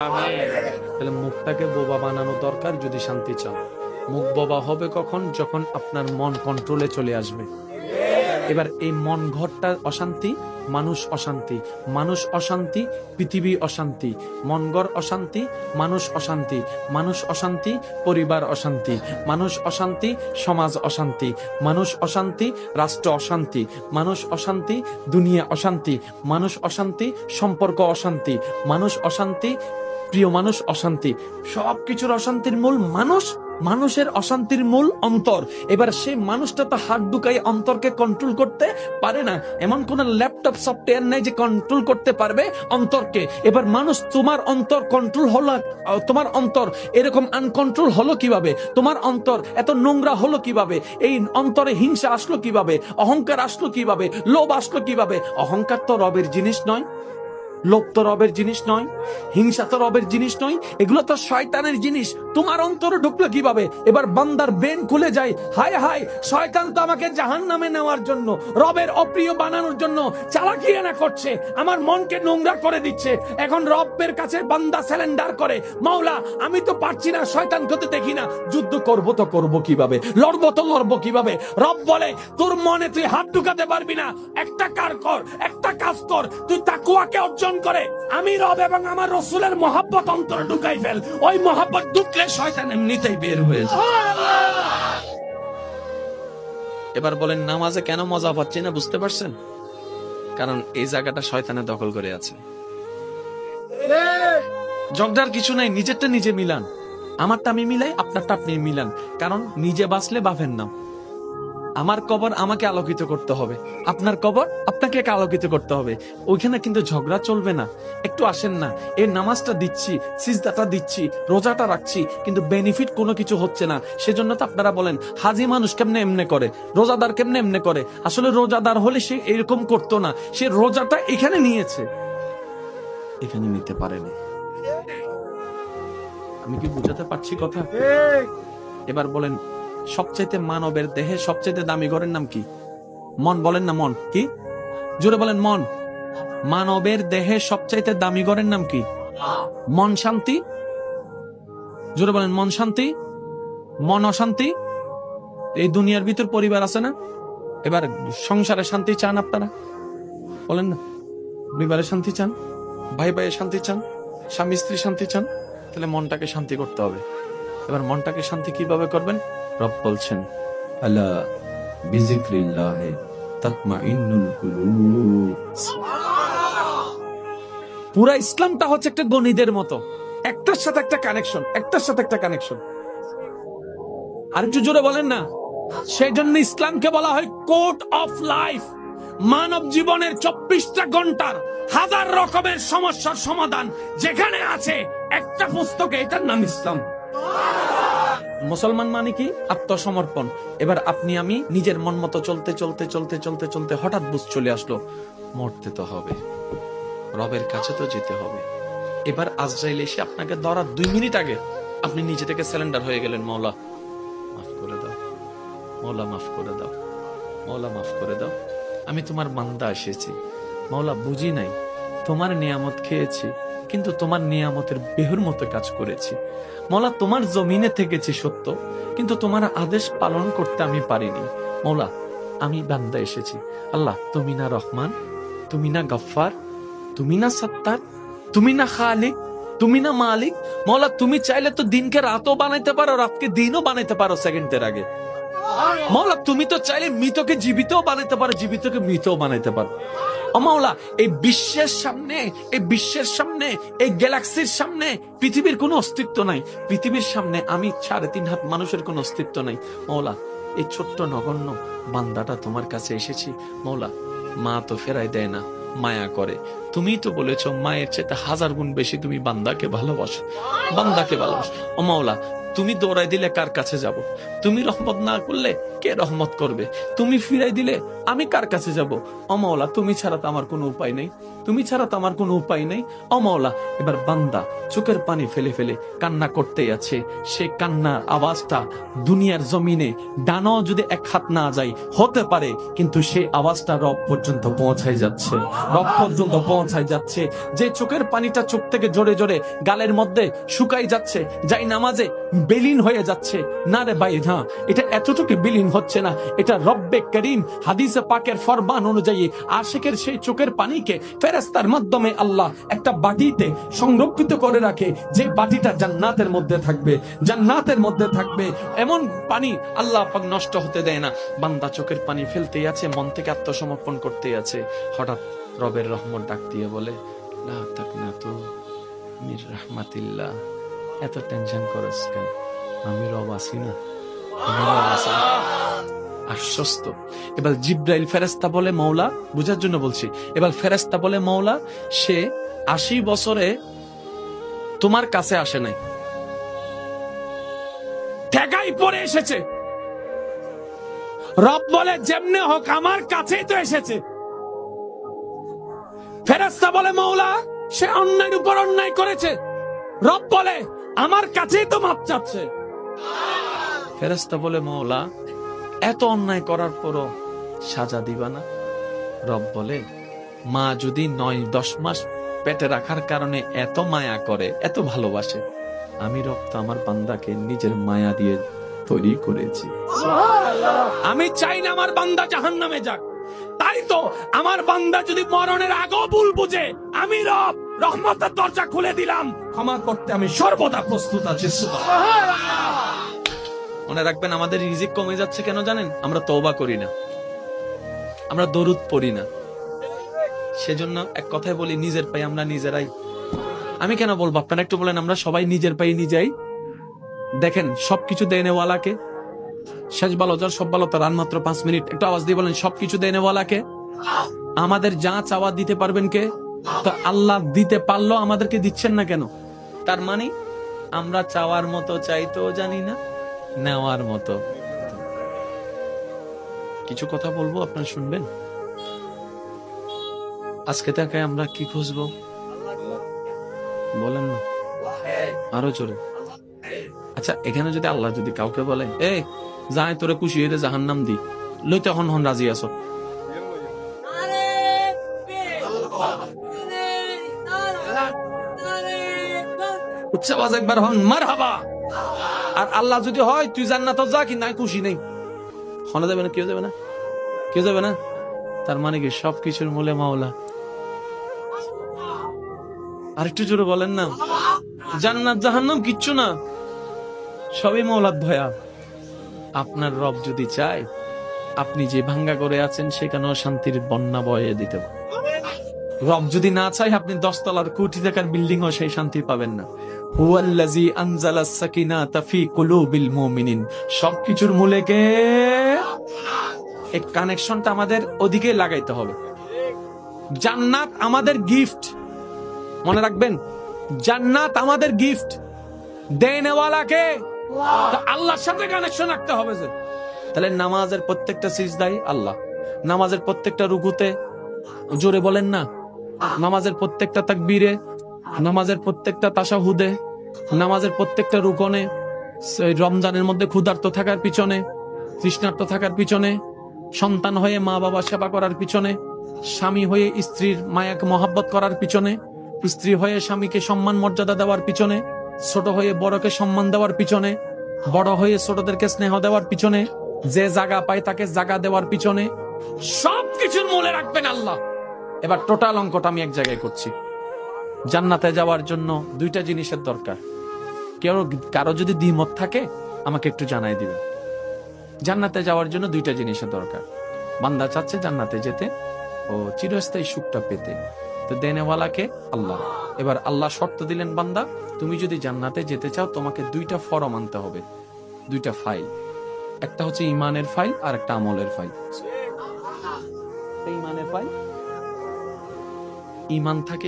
তাহলে মুখটাকে বোবা বানানো দরকার যদি শান্তি চান। মুখ বোবা হবে কখন? যখন আপনার মন কন্ট্রোলে চলে আসবে। এবার এই মন ঘরটা অশান্তি, মানুষ অশান্তি, মানুষ অশান্তি, পৃথিবী অশান্তি, মন ঘর অশান্তি, মানুষ অশান্তি, মানুষ অশান্তি, পরিবার অশান্তি, মানুষ অশান্তি, সমাজ অশান্তি, মানুষ অশান্তি, রাষ্ট্র অশান্তি, মানুষ অশান্তি, দুনিয়া অশান্তি, মানুষ অশান্তি, সম্পর্ক অশান্তি, মানুষ অশান্তি, প্রিয় মানুষ অশান্তি। সবকিছুর অশান্তির মূল মানুষ, মানুষের অশান্তির মূল অন্তর। এবার সেই মানুষটা তো হাত ঢুকাই অন্তরকে কন্ট্রোল করতে পারে না। এমন কোন ল্যাপটপ সফটওয়্যার নাই যে কন্ট্রোল করতে পারবে অন্তরকে। এবার মানুষ, তোমার অন্তর কন্ট্রোল হলো, তোমার অন্তর এরকম আনকন্ট্রোল হলো কিভাবে? তোমার অন্তর এত নোংরা হলো কিভাবে? এই অন্তরে হিংসা আসলো কিভাবে? অহংকার আসলো কিভাবে? লোভ আসলো কিভাবে? অহংকার তো রবের জিনিস নয়, লোভ তো রবের জিনিস নয়, হিংসা তো রবের জিনিস নয়, এগুলো তো শয়তানের জিনিস। তোমার অন্তরে ঢুকলো কিভাবে? এবার বান্দার ব্রেন খুলে যায়, হায় হায়, শয়তান তো আমাকে জাহান্নামে নেওয়ার জন্য, রবের অপ্রিয় বানানোর জন্য চালাকিয়ানা করছে, আমার মনকে নোংরা করে দিচ্ছে। এখন রবের কাছে বান্দা স্যালেন্ডার করে, মাওলা আমি তো পারছি না, শয়তান হতে দেখি না, যুদ্ধ করবো তো করবো কিভাবে, লড়বো তো লড়বো কিভাবে? রব বলে তোর মনে তুই হাত ঢুকাতে পারবি না, একটা কাজ কর, তুই তাকওয়াকে অর্জন করে আমি রব এবং আমার রাসূলের মহব্বত অন্তরে ঢুকাই ফেল। ওই মহব্বত ঢুকলে শয়তান এমনিতেই বের হয়ে যায়। এবার বলেন নামাজে কেন মজা পাচ্ছি না? বুঝতে পারছেন? কারণ এই জায়গাটা শয়তানে দখল করে আছে। জগদার কিছু নাই, নিজেরটা নিজে মিলান, আমারটা আমি মিলাই, আপনারটা আপনি মিলান। কারণ নিজে বাঁচলে বাঁচেন না। আমার কবর আমাকে আলোকিত করতে হবে, আপনার কবর আপনাকে আলোকিত করতে হবে। ওইখানে কিন্তু ঝগড়া চলবে না। একটু আসেন না, এই নামাজটা দিচ্ছি, সিজদাটা দিচ্ছি, রোজাটা রাখছি, কিন্তু বেনিফিট কোনো কিছু হচ্ছে না। সেজন্য তো আপনারা বলেন হাজি মানুষ কেমনে এমনে করে, রোজাদার কেমনে এমনে করে। আসলে রোজাদার হলে সে এরকম করতো না, সে রোজাটা এখানে নিয়েছে, এখানে নিতে পারেনি। আমি কি বুঝাতে পারছি কথা? এবার বলেন সবচাইতে মানবের দেহে সবচাইতে দামি ঘরের নাম কি? মন। বলেন না মন কি? জোরে বলেন মন। মানবের দেহে সবচাইতে দামি ঘরের নাম কি? মন শান্তি। জোরে বলেন মন শান্তি। মন অশান্তি। এই দুনিয়ার ভিতর পরিবার আছে না? এবার সংসারে শান্তি চান আপনারা? বলেন না, পরিবারে শান্তি চান, ভাই ভাইয়ের শান্তি চান, স্বামী স্ত্রী শান্তি চান, তাহলে মনটাকে শান্তি করতে হবে। এবার মনটাকে শান্তি কিভাবে করবেন? রব বলছেন আলা বিযিকরিল্লাহি তাতমাইন্নুল কুলুব। পুরা ইসলামটা হচ্ছে একটা গণিতের মতো, একটার সাথে একটা কানেকশন, একটার সাথে একটা কানেকশন। আর একটু জোরে বলেন না। সেই জন্য ইসলামকে বলা হয় কোড অফ লাইফ। মানব জীবনের 24টা ঘন্টার হাজার রকমের সমস্যার সমাধান যেখানে আছে একটা পুস্তকে, এটার নাম ইসলাম। মুসলমান মানে কি? আত্মসমর্পণ। এবার আপনি আমি নিজের মন মতো চলতে চলতে চলতে চলতে চলতে হঠাৎ বুঝ চলে আসলো মরতে তো হবে, রবের কাছে তো যেতে হবে। এবার আজরাইল এসে আপনাকে ধরার 2 মিনিট আগে আপনি নিজে থেকে স্যালেন্ডার হয়ে গেলেন, মওলা মাফ করে দাও, মওলা মাফ করে দাও, মওলা মাফ করে দাও, আমি তোমার বান্দা এসেছি, মওলা বুঝি নাই, তোমার নিয়ামত খেয়েছি, কিন্তু তোমার নিয়ামতের বেহুর মতো কাজ করেছি। মওলা তোমার জমিনে থেকেছি সত্য, কিন্তু তোমার আদেশ পালন করতে আমি পারিনি। মওলা আমি বান্দা এসেছি। আল্লাহ তুমি না রহমান, তুমি না গফফার, তুমি না সত্তার, তুমি না খালিক, তুমি না মালিক। মওলা তুমি চাইলে তো দিনকে রাতও বানাইতে পারো, রাতকে দিনও বানাইতে পারো সেকেন্ডের আগে। মওলা তুমি তো চাইলে মৃতকে জীবিতও বানাইতে পারো, জীবিতকে মৃতও বানাইতে পারো। ও মাওলা এই বিশ্বের সামনে, এই বিশ্বের সামনে, এই গ্যালাক্সির সামনে পৃথিবীর কোনো অস্তিত্ব নাই। পৃথিবীর সামনে আমি 3.5 হাত মানুষের কোনো অস্তিত্ব নাই। মাওলা এই ছোট্ট নগণ্য বান্দাটা তোমার কাছে এসেছি। মাওলা মা তো ফেরাই দেয় না, মায়া করে। তুমি তো বলেছো মায়ের চাইতে 1000 গুণ বেশি তুমি বান্দাকে ভালোবাসো, বান্দাকে ভালোবাসো। ও মাওলা তুমি দৌড়াই দিলে কার কাছে যাব? তুমি রহমত না করলে কে রহমত করবে? তুমি ফিরাই দিলে আমি কার কাছে যাব? ও মাওলা তুমি ছাড়া তো আমার কোনো উপায় নেই, তুমি ছাড়া তো আমার কোনো উপায় নেই। ও মাওলা এবার বান্দা চোখের পানি ফেলে ফেলে কান্না করতেই আছে। সে কান্নার আওয়াজটা দুনিয়ার জমিনে ডানাও যদি 1 হাত না যায় হতে পারে, কিন্তু সে আওয়াজটা রব পর্যন্ত পৌঁছায় যাচ্ছে, রব পর্যন্ত পৌঁছ পৌঁছায় যাচ্ছে, যে চোখের পানিটা চোখ থেকে জোরে জোরে গালের মধ্যে শুকাই যাচ্ছে, যাই নামাজে বিলীন হয়ে যাচ্ছে। না রে ভাই, না, এটা এতটুকু বিলীন হচ্ছে না, এটা রব্বে করিম হাদিসে পাকের ফরমান অনুযায়ী আশিকের সেই চোখের পানিকে ফেরেশতার মাধ্যমে আল্লাহ একটা বাটিতে সংরক্ষিত করে রাখে, যে বাটিটা জান্নাতের মধ্যে থাকবে, জান্নাতের মধ্যে থাকবে। এমন পানি আল্লাহ পাক নষ্ট হতে দেয় না। বান্দা চোখের পানি ফেলতেই আছে, মন থেকে আত্মসমর্পণ করতেই আছে। হঠাৎ রবের রহমত ডাক দিয়ে বলে, লা তাকনাতু মির রাহমাতিল্লাহ, এত টেনশন করছ কেন? আমি রব আছি না, আমি রব আছি। আশ্বস্ত। এবার জিব্রাইল ফেরেশতা বলে, মওলা, বুঝার জন্য বলছি, এবার ফেরেশতা বলে, মওলা, সে 80 বছরে তোমার কাছে আসে নাই, ঠেকাই পড়ে এসেছে। রব বলে, যেমনে হোক আমার কাছেই তো এসেছে। ফেরেশতা বলে, মওলা, সে অন্যায়ের উপর অন্যায় করেছে। রব বলে, আমার কাছেই তো মাপ চাচ্ছে। ফেরেশতা বলে, মওলা, এত অন্যায় করার পরও সাজা দিবা না? রব বলে, মা যদি 9-10 মাস পেটে রাখার কারণে এত মায়া করে, এত ভালোবাসে, আমি রব তো আমার বান্দাকে নিজের মায়া দিয়ে তৈরি করেছি। আমি চাই না আমার বান্দা জাহান্নামে যাক। তাই তো আমার বান্দা যদি মরণের আগেও ভুল বুঝে, আমি রব রহমতের দরজা খুলে দিলাম, ক্ষমা করতে আমি সর্বদা প্রস্তুত আছি। মনে রাখবেন, আমাদের রিজিক কমে যাচ্ছে কেন জানেন? আমরা তওবা করি না, আমরা দরুদ পড়ি না। সেজন্য এক কথায় বলি, নিজের পাই আমরা নিজেরাই। আমি কেন বলবো, আপনারা একটু বলেন, আমরা সবাই নিজের পাই নিজেই। দেখেন, সবকিছু দেনেওয়ালাকে। শেষ ভালো যার, সব ভালো তার, মাত্র 5 মিনিট। একটু আওয়াজ দিয়ে বলেন, সবকিছু দেনেওয়ালাকে। আমাদের যা চাওয়া দিতে পারবেন কে? তো আল্লাহ দিতে পারলো, আমাদেরকে দিচ্ছেন না কেন? তার মানে আমরা চাওয়ার মতো চাইতেও জানি না, নেওয়ার মতো। কিছু কথা বলবো, আপনারা শুনবেন। আজকে তাকে আমরা কি খুঁজবো বলেন না, আরো জোরে। আচ্ছা, এখানে যদি আল্লাহ যদি কাউকে বলে, এ যাই তোরে খুশি হয়ে জাহান্নাম দি, লইতে হন হন রাজি আছো? উচ্চ আওয়াজ একবার হন মারহাবা। আর আল্লাহ যদি হয়, তুই জান্নাত যা, কি নাই খুশি নেই, শোনা যাবে না? কেউ যাবে না, কেউ যাবে না। তার মানে কি সবকিছুর মূলে মাওলা। আরেকটু জোরে বলেন না। জান্নাত জাহান্নাম কিচ্ছু না, সবই মাওলার দয়া। আপনার রব যদি চায়, আপনি যে ভাঙ্গা করে আছেন সেখানেও শান্তির বন্যা বয়ে দিতে পারে। রব যদি না চায়, আপনি 10 তলার কোটি টাকার বিল্ডিং ও সেই শান্তি পাবেন না। হুয়াল্লাযী আনজালাস সাকিনাতা ফি কুলুবিল মুমিনিন। সবকিছুর মূলে কে? এই কানেকশনটা আমাদের ওদিকে লাগাইতে হবে। জান্নাত আমাদের গিফট, মনে রাখবেন, জান্নাত আমাদের গিফট। দেনেওয়ালা কে? আল্লাহর সাথে কানেকশন রাখতে হবে। যে তাহলে নামাজের প্রত্যেকটা সিজদায় আল্লাহ, নামাজের প্রত্যেকটা রুকুতে, জোরে বলেন না, নামাজের প্রত্যেকটা তাকবীরে, নামাজের প্রত্যেকটা তাশাহুদে, নামাজের প্রত্যেকটা রুকনে, রমজানের মধ্যে ক্ষুধার্ত থাকার পিছনে, তৃষ্ণার্ত থাকার পিছনে, সন্তান হয়ে মা বাবা সেবা করার পিছনে, স্বামী হয়ে স্ত্রীর মায়াকে মহাব্বত করার পিছনে, স্ত্রী হয়ে স্বামীকে সম্মান মর্যাদা দেওয়ার পিছনে, ছোট হয়ে বড়কে সম্মান দেওয়ার পিছনে, বড় হয়ে ছোটদেরকে স্নেহ দেওয়ার পিছনে, যে জায়গা পায় তাকে জায়গা দেওয়ার পিছনে, সবকিছুর মূলে রাখবেন আল্লাহ। এবার টোটাল অঙ্কটা আমি এক জায়গায় করছি। জান্নাতে যাওয়ার জন্য 2টা জিনিসের দরকার। কারো যদি দ্বিমত থাকে আমাকে একটু জানাই দিবেন। জান্নাতে যাওয়ার জন্য 2টা জিনিসের দরকার। বান্দা চাচ্ছে জান্নাতে যেতে ও চিরস্থায়ী সুখটা পেতে, তো দেনেওয়ালাকে আল্লাহ। এবার আল্লাহ শর্ত দিলেন, বান্দা তুমি যদি জান্নাতে যেতে চাও, তোমাকে 2টা ফরম আনতে হবে, 2টা ফাইল। একটা হচ্ছে ইমানের ফাইল, আর একটা আমলের ফাইল। ইমানের ফাইল, ইমান থাকে